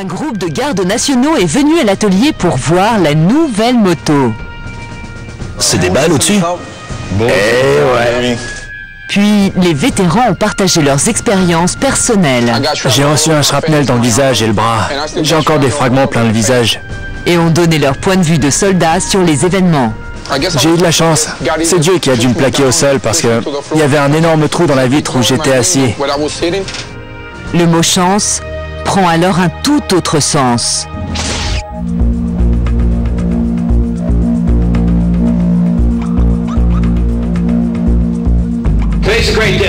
Un groupe de gardes nationaux est venu à l'atelier pour voir la nouvelle moto. C'est des balles au-dessus? Eh ouais. Puis, les vétérans ont partagé leurs expériences personnelles. J'ai reçu un shrapnel dans le visage et le bras. J'ai encore des fragments plein le visage. Et ont donné leur point de vue de soldats sur les événements. J'ai eu de la chance. C'est Dieu qui a dû me plaquer au sol parce que il y avait un énorme trou dans la vitre où j'étais assis. Le mot chance prend alors un tout autre sens.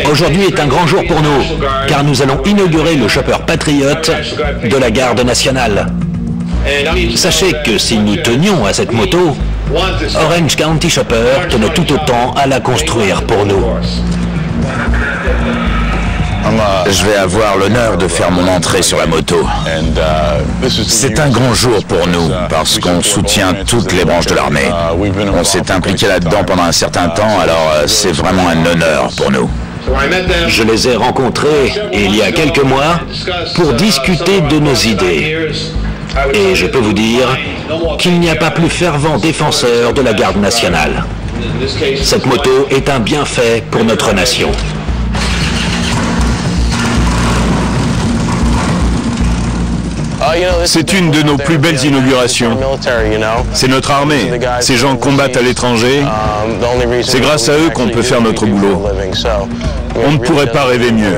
Aujourd'hui est un grand jour pour nous, car nous allons inaugurer le Chopper Patriot de la Garde nationale. Sachez que si nous tenions à cette moto, Orange County Chopper tenait tout autant à la construire pour nous. Je vais avoir l'honneur de faire mon entrée sur la moto. C'est un grand jour pour nous, parce qu'on soutient toutes les branches de l'armée. On s'est impliqué là-dedans pendant un certain temps, alors c'est vraiment un honneur pour nous. Je les ai rencontrés il y a quelques mois pour discuter de nos idées. Et je peux vous dire qu'il n'y a pas plus fervent défenseur de la Garde nationale. Cette moto est un bienfait pour notre nation. C'est une de nos plus belles inaugurations. C'est notre armée. Ces gens combattent à l'étranger. C'est grâce à eux qu'on peut faire notre boulot. On ne pourrait pas rêver mieux.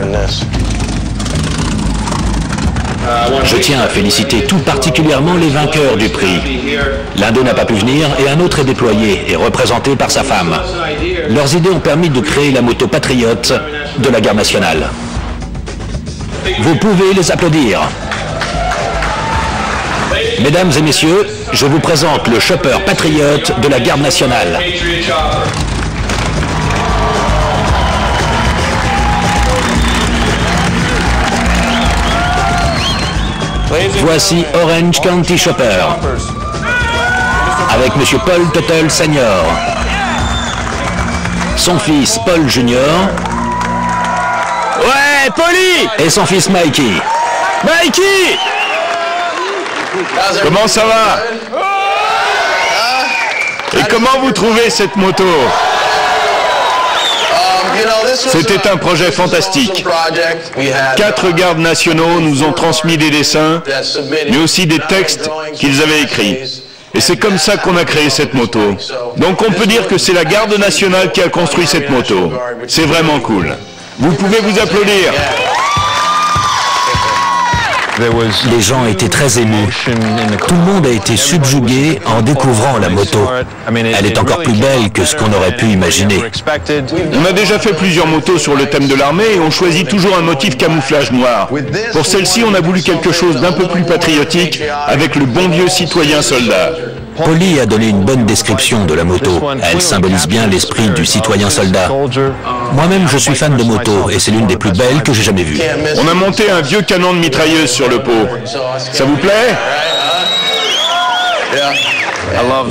Je tiens à féliciter tout particulièrement les vainqueurs du prix. L'un d'eux n'a pas pu venir et un autre est déployé et représenté par sa femme. Leurs idées ont permis de créer la moto patriote de la Garde nationale. Vous pouvez les applaudir. Mesdames et messieurs, je vous présente le Chopper Patriote de la Garde nationale. Voici Orange County Chopper, avec Monsieur Paul Tuttle Senior, son fils Paul Junior, Ouais, Polly! et son fils Mikey. Mikey! Comment ça va? Et comment vous trouvez cette moto? C'était un projet fantastique. 4 gardes nationaux nous ont transmis des dessins, mais aussi des textes qu'ils avaient écrits. Et c'est comme ça qu'on a créé cette moto. Donc on peut dire que c'est la Garde nationale qui a construit cette moto. C'est vraiment cool. Vous pouvez vous applaudir. Les gens étaient très émus. Tout le monde a été subjugué en découvrant la moto. Elle est encore plus belle que ce qu'on aurait pu imaginer. On a déjà fait plusieurs motos sur le thème de l'armée et on choisit toujours un motif camouflage noir. Pour celle-ci, on a voulu quelque chose d'un peu plus patriotique avec le bon vieux citoyen soldat. Polly a donné une bonne description de la moto. Elle symbolise bien l'esprit du citoyen soldat. Moi-même, je suis fan de moto et c'est l'une des plus belles que j'ai jamais vues. On a monté un vieux canon de mitrailleuse sur le pot. Ça vous plaît?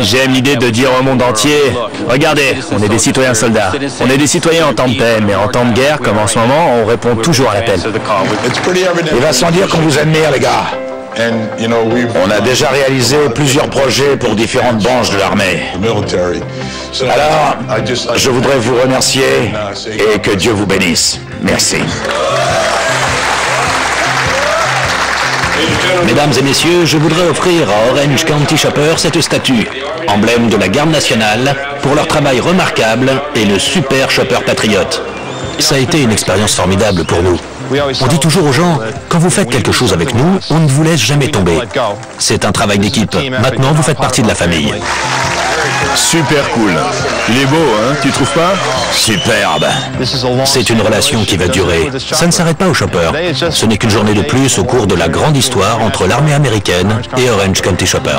J'aime l'idée de dire au monde entier, regardez, on est des citoyens soldats. On est des citoyens en temps de paix, mais en temps de guerre, comme en ce moment, on répond toujours à l'appel. Il va sans dire qu'on vous admire, les gars. On a déjà réalisé plusieurs projets pour différentes branches de l'armée. Alors, je voudrais vous remercier et que Dieu vous bénisse. Merci. Mesdames et messieurs, je voudrais offrir à Orange County Chopper cette statue, emblème de la Garde nationale, pour leur travail remarquable et le super Chopper Patriote. Ça a été une expérience formidable pour nous. On dit toujours aux gens, quand vous faites quelque chose avec nous, on ne vous laisse jamais tomber. C'est un travail d'équipe. Maintenant, vous faites partie de la famille. Super cool. Il est beau, hein? Tu trouves pas? Superbe. C'est une relation qui va durer. Ça ne s'arrête pas au Chopper. Ce n'est qu'une journée de plus au cours de la grande histoire entre l'armée américaine et Orange County Chopper.